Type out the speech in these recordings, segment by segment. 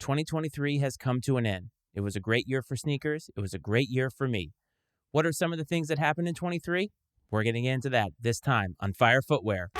2023 has come to an end. It was a great year for sneakers. It was a great year for me. What are some of the things that happened in 23? We're getting into that this time on Fire Footwear.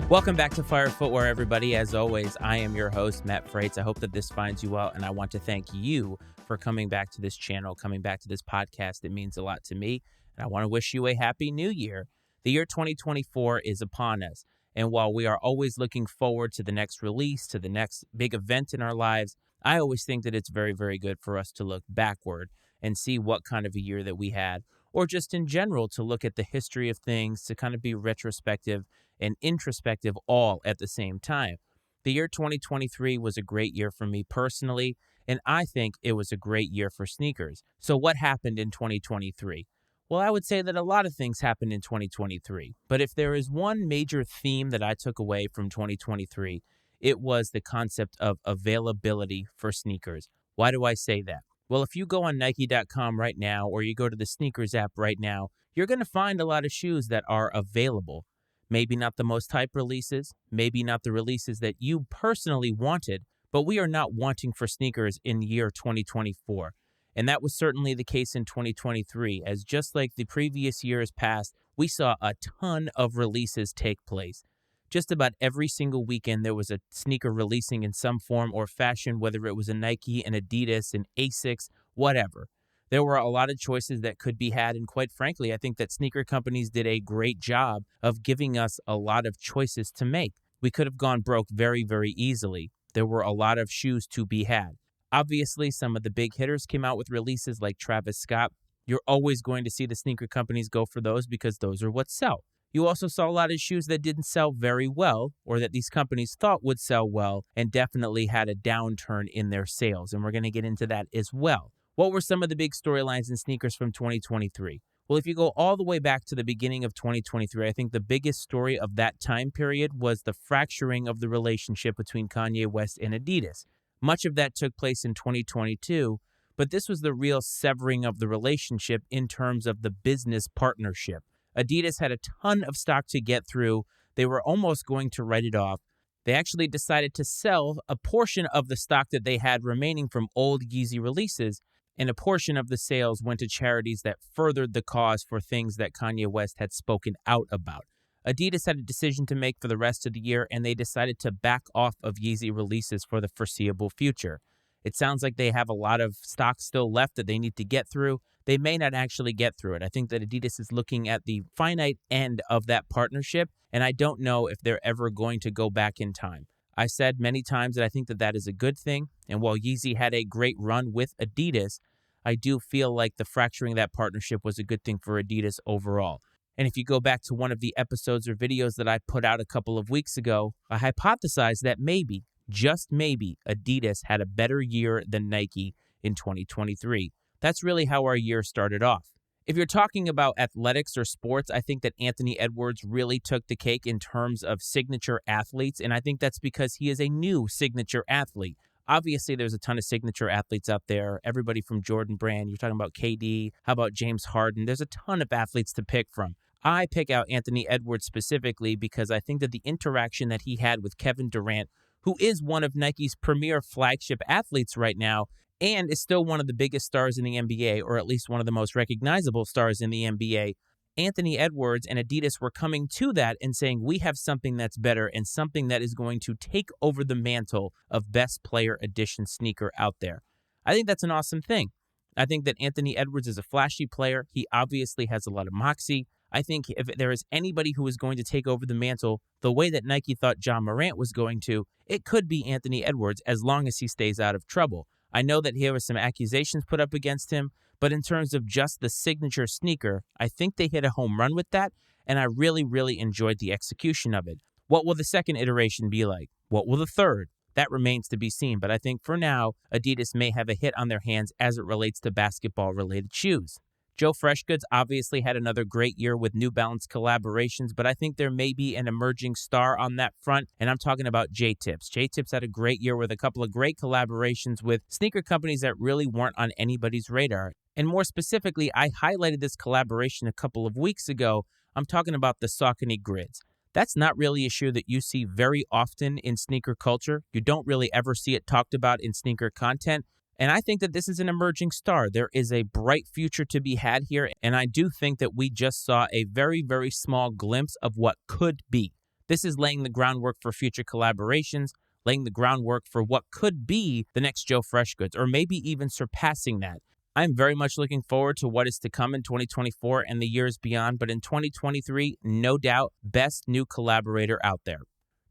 Welcome back to Fire Footwear, everybody. As always, I am your host, Matt Frates. I hope that this finds you well, and I want to thank you for coming back to this channel, coming back to this podcast. It means a lot to me, and I want to wish you a happy new year. The year 2024 is upon us, and while we are always looking forward to the next release, to the next big event in our lives, I always think that it's very, very good for us to look backward and see what kind of a year that we had, or just in general to look at the history of things, to kind of be retrospective and introspective all at the same time. The year 2023 was a great year for me personally, and I think it was a great year for sneakers. So what happened in 2023? Well, I would say that a lot of things happened in 2023, but if there is one major theme that I took away from 2023, it was the concept of availability for sneakers. Why do I say that? Well, if you go on Nike.com right now, or you go to the sneakers app right now, you're going to find a lot of shoes that are available. Maybe not the most hype releases, maybe not the releases that you personally wanted, but we are not wanting for sneakers in the year 2024. And that was certainly the case in 2023, as just like the previous years past, we saw a ton of releases take place. Just about every single weekend, there was a sneaker releasing in some form or fashion, whether it was a Nike, an Adidas, an Asics, whatever. There were a lot of choices that could be had, and quite frankly, I think that sneaker companies did a great job of giving us a lot of choices to make. We could have gone broke very, very easily. There were a lot of shoes to be had. Obviously, some of the big hitters came out with releases like Travis Scott. You're always going to see the sneaker companies go for those because those are what sell. You also saw a lot of shoes that didn't sell very well, or that these companies thought would sell well, and definitely had a downturn in their sales, and we're going to get into that as well. What were some of the big storylines in sneakers from 2023? Well, if you go all the way back to the beginning of 2023, I think the biggest story of that time period was the fracturing of the relationship between Kanye West and Adidas. Much of that took place in 2022, but this was the real severing of the relationship in terms of the business partnership. Adidas had a ton of stock to get through. They were almost going to write it off. They actually decided to sell a portion of the stock that they had remaining from old Yeezy releases, and a portion of the sales went to charities that furthered the cause for things that Kanye West had spoken out about. Adidas had a decision to make for the rest of the year, and they decided to back off of Yeezy releases for the foreseeable future. It sounds like they have a lot of stock still left that they need to get through. They may not actually get through it. I think that Adidas is looking at the finite end of that partnership, and I don't know if they're ever going to go back in time. I said many times that I think that that is a good thing, and while Yeezy had a great run with Adidas, I do feel like the fracturing of that partnership was a good thing for Adidas overall. And if you go back to one of the episodes or videos that I put out a couple of weeks ago, I hypothesized that maybe, just maybe, Adidas had a better year than Nike in 2023. That's really how our year started off. If you're talking about athletics or sports, I think that Anthony Edwards really took the cake in terms of signature athletes, and I think that's because he is a new signature athlete. Obviously, there's a ton of signature athletes out there, everybody from Jordan Brand. You're talking about KD, how about James Harden? There's a ton of athletes to pick from. I pick out Anthony Edwards specifically because I think that the interaction that he had with Kevin Durant, who is one of Nike's premier flagship athletes right now, and is still one of the biggest stars in the NBA, or at least one of the most recognizable stars in the NBA, Anthony Edwards and Adidas were coming to that and saying, we have something that's better and something that is going to take over the mantle of best player edition sneaker out there. I think that's an awesome thing. I think that Anthony Edwards is a flashy player. He obviously has a lot of moxie. I think if there is anybody who is going to take over the mantle the way that Nike thought John Morant was going to, it could be Anthony Edwards as long as he stays out of trouble. I know that there were some accusations put up against him, but in terms of just the signature sneaker, I think they hit a home run with that, and I really, really enjoyed the execution of it. What will the second iteration be like? What will the third? That remains to be seen, but I think for now, Adidas may have a hit on their hands as it relates to basketball-related shoes. Joe Freshgoods obviously had another great year with New Balance collaborations, but I think there may be an emerging star on that front, and I'm talking about J-Tips. J-Tips had a great year with a couple of great collaborations with sneaker companies that really weren't on anybody's radar. And more specifically, I highlighted this collaboration a couple of weeks ago. I'm talking about the Saucony Grids. That's not really a shoe that you see very often in sneaker culture. You don't really ever see it talked about in sneaker content. And I think that this is an emerging star. There is a bright future to be had here, and I do think that we just saw a very, very small glimpse of what could be. This is laying the groundwork for future collaborations, laying the groundwork for what could be the next Joe Freshgoods, or maybe even surpassing that. I'm very much looking forward to what is to come in 2024 and the years beyond, but in 2023, no doubt, best new collaborator out there.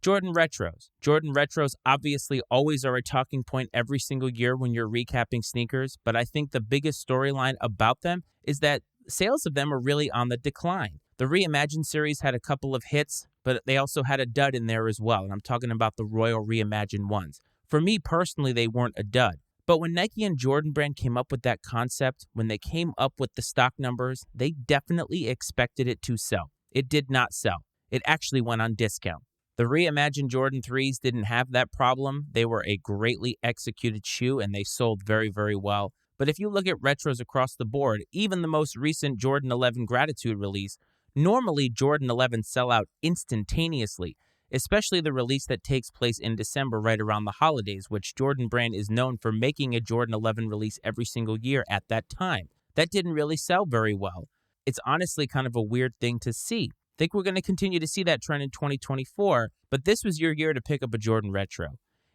Jordan Retros. Jordan Retros obviously always are a talking point every single year when you're recapping sneakers, but I think the biggest storyline about them is that sales of them are really on the decline. The Reimagined series had a couple of hits, but they also had a dud in there as well, and I'm talking about the Royal Reimagined ones. For me personally, they weren't a dud. But when Nike and Jordan Brand came up with that concept, when they came up with the stock numbers, they definitely expected it to sell. It did not sell. It actually went on discount. The Reimagined Jordan 3s didn't have that problem. They were a greatly executed shoe, and they sold very, very well. But if you look at retros across the board, even the most recent Jordan 11 Gratitude release, normally Jordan 11 sell out instantaneously, especially the release that takes place in December right around the holidays, which Jordan Brand is known for making a Jordan 11 release every single year at that time. That didn't really sell very well. It's honestly kind of a weird thing to see. I think we're going to continue to see that trend in 2024, but this was your year to pick up a Jordan Retro.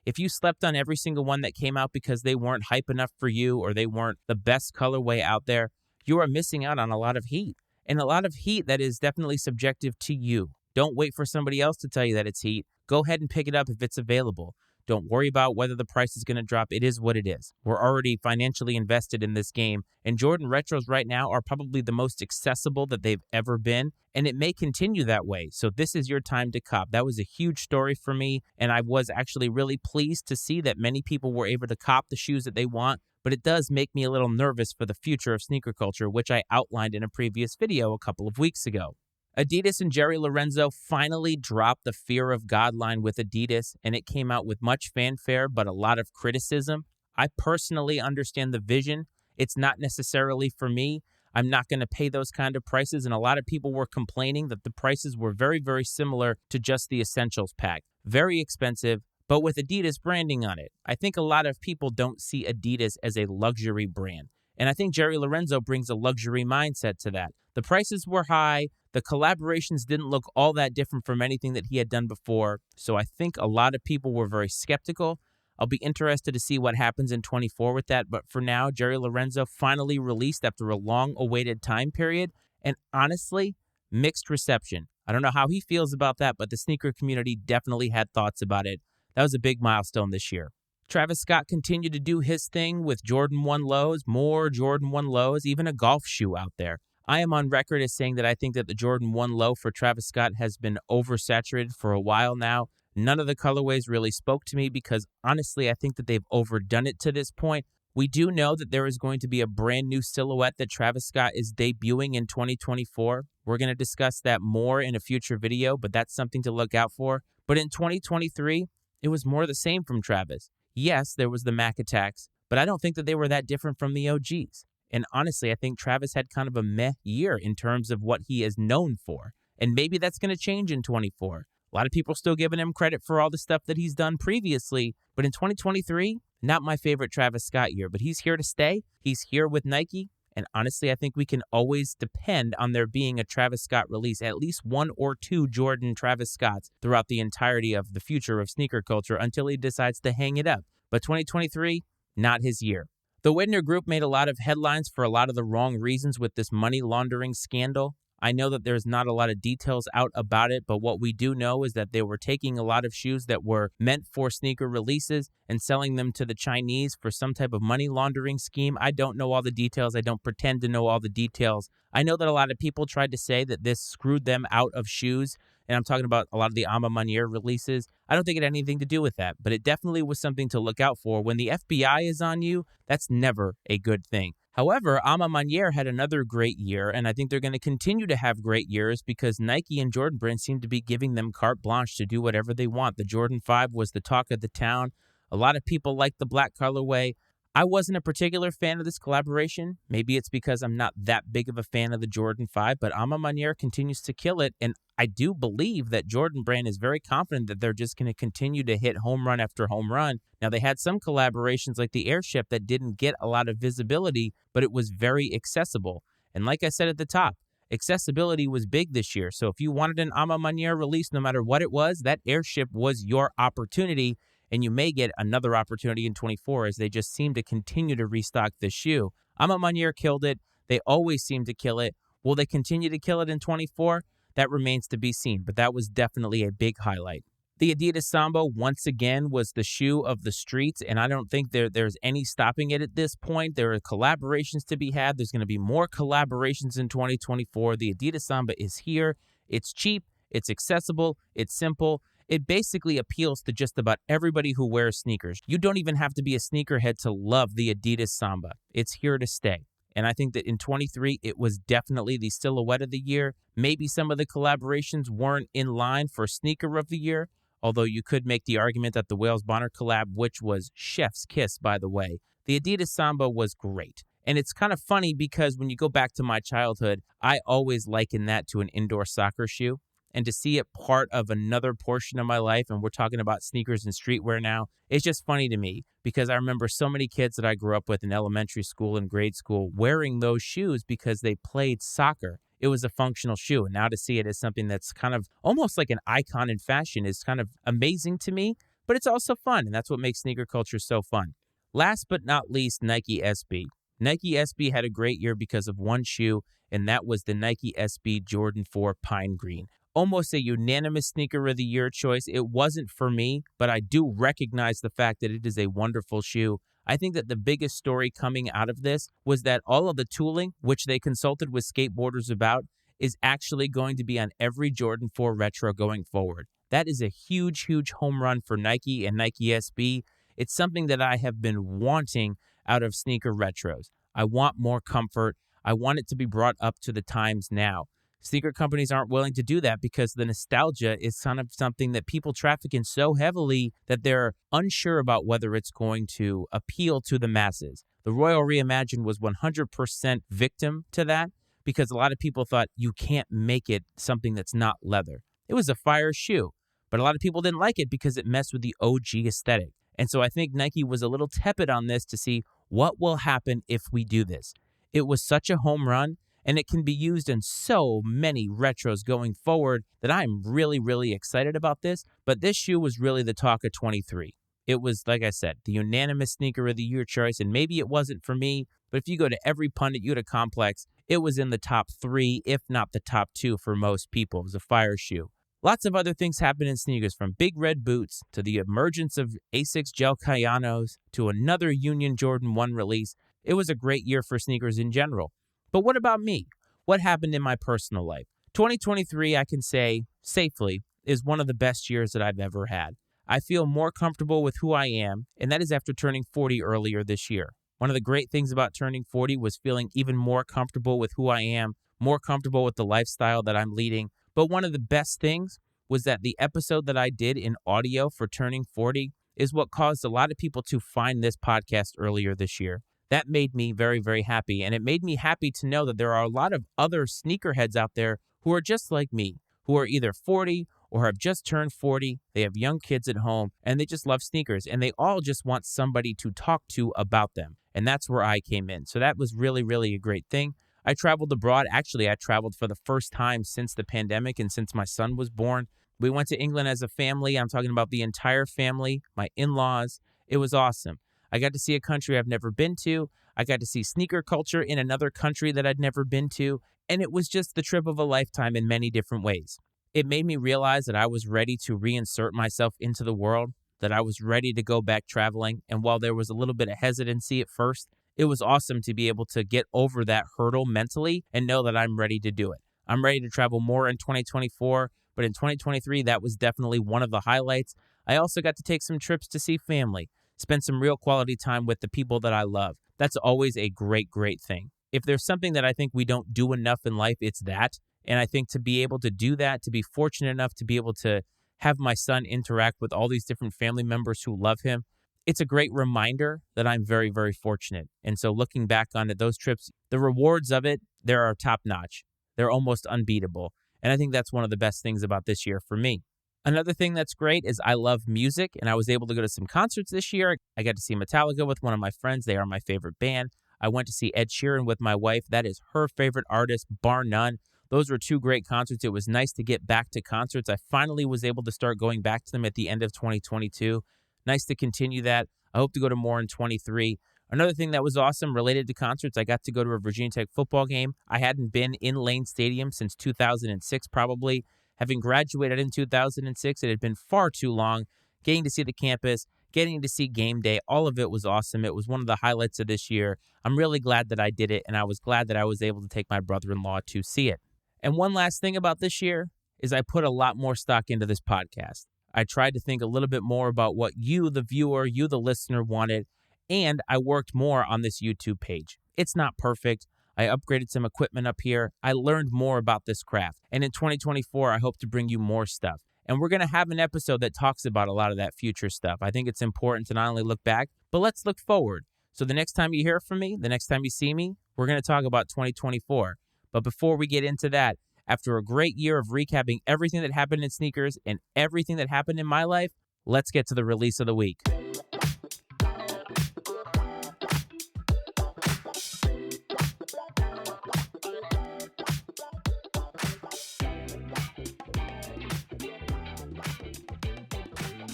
If you slept on every single one that came out because they weren't hype enough for you or they weren't the best colorway out there, you are missing out on a lot of heat. And a lot of heat that is definitely subjective to you. Don't wait for somebody else to tell you that it's heat. Go ahead and pick it up if it's available. Don't worry about whether the price is going to drop. It is what it is. We're already financially invested in this game, and Jordan Retros right now are probably the most accessible that they've ever been, and it may continue that way. So this is your time to cop. That was a huge story for me, and I was actually really pleased to see that many people were able to cop the shoes that they want, but it does make me a little nervous for the future of sneaker culture, which I outlined in a previous video a couple of weeks ago. Adidas and Jerry Lorenzo finally dropped the Fear of God line with Adidas, and it came out with much fanfare but a lot of criticism. I personally understand the vision. It's not necessarily for me. I'm not going to pay those kind of prices, and a lot of people were complaining that the prices were very, very similar to just the Essentials pack. Very expensive, but with Adidas branding on it. I think a lot of people don't see Adidas as a luxury brand, and I think Jerry Lorenzo brings a luxury mindset to that. The prices were high. The collaborations didn't look all that different from anything that he had done before, so I think a lot of people were very skeptical. I'll be interested to see what happens in 24 with that, but for now, Jerry Lorenzo finally released after a long-awaited time period, and honestly, mixed reception. I don't know how he feels about that, but the sneaker community definitely had thoughts about it. That was a big milestone this year. Travis Scott continued to do his thing with Jordan 1 lows, more Jordan 1 lows, even a golf shoe out there. I am on record as saying that I think that the Jordan 1 low for Travis Scott has been oversaturated for a while now. None of the colorways really spoke to me because, honestly, I think that they've overdone it to this point. We do know that there is going to be a brand new silhouette that Travis Scott is debuting in 2024. We're going to discuss that more in a future video, but that's something to look out for. But in 2023, it was more the same from Travis. Yes, there was the Mac attacks, but I don't think that they were that different from the OGs. And honestly, I think Travis had kind of a meh year in terms of what he is known for. And maybe that's going to change in 24. A lot of people are still giving him credit for all the stuff that he's done previously. But in 2023, not my favorite Travis Scott year. But he's here to stay. He's here with Nike. And honestly, I think we can always depend on there being a Travis Scott release, at least one or two Jordan Travis Scotts throughout the entirety of the future of sneaker culture until he decides to hang it up. But 2023, not his year. The Widner Group made a lot of headlines for a lot of the wrong reasons with this money laundering scandal. I know that there's not a lot of details out about it, but what we do know is that they were taking a lot of shoes that were meant for sneaker releases and selling them to the Chinese for some type of money laundering scheme. I don't know all the details. I don't pretend to know all the details. I know that a lot of people tried to say that this screwed them out of shoes, and I'm talking about a lot of the Ama Maniere releases. I don't think it had anything to do with that, but it definitely was something to look out for. When the FBI is on you, that's never a good thing. However, Ama Maniere had another great year, and I think they're going to continue to have great years because Nike and Jordan Brand seem to be giving them carte blanche to do whatever they want. The Jordan 5 was the talk of the town. A lot of people liked the black colorway. I wasn't a particular fan of this collaboration. Maybe it's because I'm not that big of a fan of the Jordan 5, but Ama Maniere continues to kill it, and I do believe that Jordan Brand is very confident that they're just going to continue to hit home run after home run. Now, they had some collaborations like the Airship that didn't get a lot of visibility, but it was very accessible. And like I said at the top, accessibility was big this year. So if you wanted an Ama Maniere release, no matter what it was, that Airship was your opportunity. And you may get another opportunity in 24 as they just seem to continue to restock this shoe. Ama Maniere killed it. They always seem to kill it. Will they continue to kill it in 24? That remains to be seen, but that was definitely a big highlight. The Adidas Samba, once again, was the shoe of the streets, and I don't think there's any stopping it at this point. There are collaborations to be had. There's going to be more collaborations in 2024. The Adidas Samba is here. It's cheap. It's accessible. It's simple. It basically appeals to just about everybody who wears sneakers. You don't even have to be a sneakerhead to love the Adidas Samba. It's here to stay. And I think that in 23, it was definitely the silhouette of the year. Maybe some of the collaborations weren't in line for sneaker of the year, although you could make the argument that the Wales Bonner collab, which was chef's kiss, by the way, the Adidas Samba was great. And it's kind of funny because when you go back to my childhood, I always liken that to an indoor soccer shoe. And to see it part of another portion of my life, and we're talking about sneakers and streetwear now, it's just funny to me because I remember so many kids that I grew up with in elementary school and grade school wearing those shoes because they played soccer. It was a functional shoe. And now to see it as something that's kind of almost like an icon in fashion is kind of amazing to me, but it's also fun. And that's what makes sneaker culture so fun. Last but not least, Nike SB. Nike SB had a great year because of one shoe, and that was the Nike SB Jordan 4 Pine Green. Almost a unanimous sneaker of the year choice. It wasn't for me, but I do recognize the fact that it is a wonderful shoe. I think that the biggest story coming out of this was that all of the tooling, which they consulted with skateboarders about, is actually going to be on every Jordan 4 Retro going forward. That is a huge, huge home run for Nike and Nike SB. It's something that I have been wanting out of sneaker retros. I want more comfort. I want it to be brought up to the times now. Sneaker companies aren't willing to do that because the nostalgia is kind of something that people traffic in so heavily that they're unsure about whether it's going to appeal to the masses. The Royal Reimagine was 100% victim to that because a lot of people thought you can't make it something that's not leather. It was a fire shoe, but a lot of people didn't like it because it messed with the OG aesthetic. And so I think Nike was a little tepid on this to see what will happen if we do this. It was such a home run. And it can be used in so many retros going forward that I'm really, really excited about this. But this shoe was really the talk of 23. It was, like I said, the unanimous sneaker of the year choice. And maybe it wasn't for me, but if you go to every pundit Yuta complex, it was in the top 3, if not the top 2 for most people. It was a fire shoe. Lots of other things happened in sneakers, from big red boots to the emergence of Asics Gel Kayanos to another Union Jordan 1 release. It was a great year for sneakers in general. But what about me? What happened in my personal life? 2023, I can say safely, is one of the best years that I've ever had. I feel more comfortable with who I am, and that is after turning 40 earlier this year. One of the great things about turning 40 was feeling even more comfortable with who I am, more comfortable with the lifestyle that I'm leading. But one of the best things was that the episode that I did in audio for turning 40 is what caused a lot of people to find this podcast earlier this year. That made me very, very happy, and it made me happy to know that there are a lot of other sneakerheads out there who are just like me, who are either 40 or have just turned 40, they have young kids at home, and they just love sneakers, and they all just want somebody to talk to about them, and that's where I came in. So that was really, really a great thing. I traveled abroad. Actually, I traveled for the first time since the pandemic and since my son was born. We went to England as a family. I'm talking about the entire family, my in-laws. It was awesome. I got to see a country I've never been to. I got to see sneaker culture in another country that I'd never been to. And it was just the trip of a lifetime in many different ways. It made me realize that I was ready to reinsert myself into the world, that I was ready to go back traveling. And while there was a little bit of hesitancy at first, it was awesome to be able to get over that hurdle mentally and know that I'm ready to do it. I'm ready to travel more in 2024, but in 2023, that was definitely one of the highlights. I also got to take some trips to see family. Spend some real quality time with the people that I love. That's always a great, great thing. If there's something that I think we don't do enough in life, it's that. And I think to be able to do that, to be fortunate enough to be able to have my son interact with all these different family members who love him, it's a great reminder that I'm very, very fortunate. And so looking back on it, those trips, the rewards of it, they are top notch. They're almost unbeatable. And I think that's one of the best things about this year for me. Another thing that's great is I love music, and I was able to go to some concerts this year. I got to see Metallica with one of my friends. They are my favorite band. I went to see Ed Sheeran with my wife. That is her favorite artist, bar none. Those were two great concerts. It was nice to get back to concerts. I finally was able to start going back to them at the end of 2022. Nice to continue that. I hope to go to more in 23. Another thing that was awesome related to concerts, I got to go to a Virginia Tech football game. I hadn't been in Lane Stadium since 2006 probably. Having graduated in 2006, it had been far too long. Getting to see the campus, getting to see game day, all of it was awesome. It was one of the highlights of this year. I'm really glad that I did it, and I was glad that I was able to take my brother-in-law to see it. And one last thing about this year is I put a lot more stock into this podcast. I tried to think a little bit more about what you, the viewer, you, the listener, wanted, and I worked more on this YouTube page. It's not perfect. I upgraded some equipment up here. I learned more about this craft. And in 2024, I hope to bring you more stuff. And we're going to have an episode that talks about a lot of that future stuff. I think it's important to not only look back, but let's look forward. So the next time you hear from me, the next time you see me, we're going to talk about 2024. But before we get into that, after a great year of recapping everything that happened in sneakers and everything that happened in my life, let's get to the release of the week.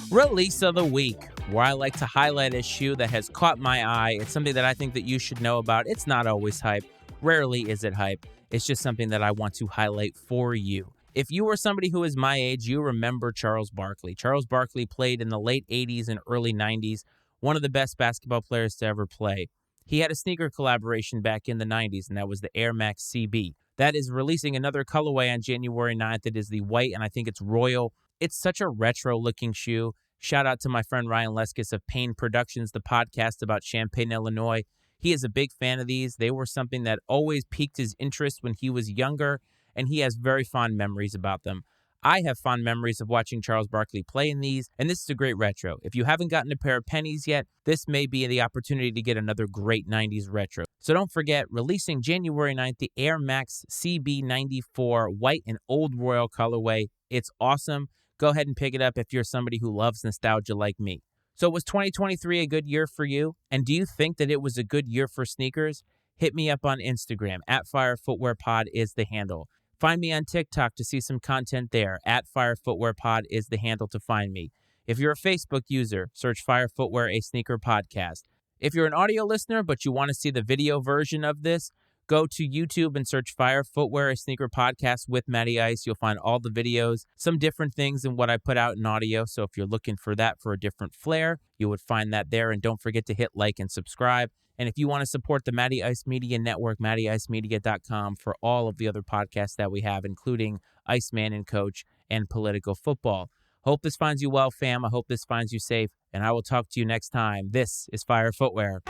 Release of the week, where I like to highlight a shoe that has caught my eye. It's something that I think that you should know about. It's not always hype. Rarely is it hype. It's just something that I want to highlight for you. If you are somebody who is my age, you remember Charles Barkley. Charles Barkley played in the late 80s and early 90s, one of the best basketball players to ever play. He had a sneaker collaboration back in the 90s, and that was the Air Max CB. That is releasing another colorway on January 9th. It is the white, and I think it's royal. It's such a retro-looking shoe. Shout out to my friend Ryan Leskis of Payne Productions, the podcast about Champaign, Illinois. He is a big fan of these. They were something that always piqued his interest when he was younger, and he has very fond memories about them. I have fond memories of watching Charles Barkley play in these, and this is a great retro. If you haven't gotten a pair of pennies yet, this may be the opportunity to get another great 90s retro. So don't forget, releasing January 9th, the Air Max CB94 white and old royal colorway. It's awesome. Go ahead and pick it up if you're somebody who loves nostalgia like me. So was 2023 a good year for you? And do you think that it was a good year for sneakers? Hit me up on Instagram. @firefootwearpod is the handle. Find me on TikTok to see some content there. @firefootwearpod is the handle to find me. If you're a Facebook user, search Fire Footwear, a sneaker podcast. If you're an audio listener but you want to see the video version of this, go to YouTube and search Fire Footwear, a sneaker podcast with Matty Ice. You'll find all the videos, some different things than what I put out in audio. So if you're looking for that for a different flair, you would find that there. And don't forget to hit like and subscribe. And if you want to support the Matty Ice Media Network, MattyIceMedia.com for all of the other podcasts that we have, including Iceman and Coach and Political Football. Hope this finds you well, fam. I hope this finds you safe. And I will talk to you next time. This is Fire Footwear.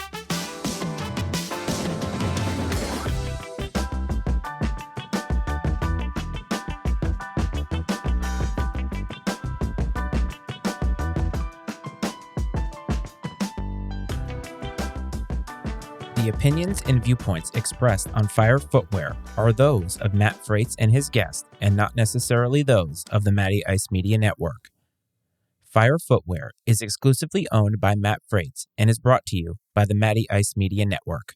The opinions and viewpoints expressed on Fire Footwear are those of Matt Frates and his guests, and not necessarily those of the Matty Ice Media Network. Fire Footwear is exclusively owned by Matt Frates and is brought to you by the Matty Ice Media Network.